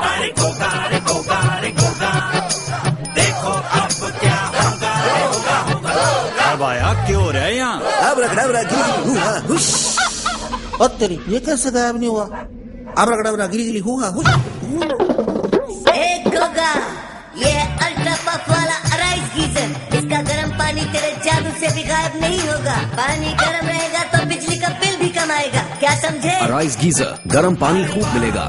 अरे गोगा रे गोगा रे गोगा, देखो अब क्या होगा रे होगा होगा। अब आया क्यों हो रहा है यहाँ? अब रगड़ा गिरी हुश। और तेरी ये कैसे गायब नहीं हुआ? अब रगड़ा गिरी हुआ हुश। एक गोगा, ये है अल्ट्रा पफ वाला अराइज गीजर। इसका गर्म पानी तेरे जादू से भी गायब नहीं होगा। पानी गर्म रहेगा तो बिजली का बिल भी कम आएगा, क्या समझे? अराइज गीजर, गर्म पानी खूब मिलेगा।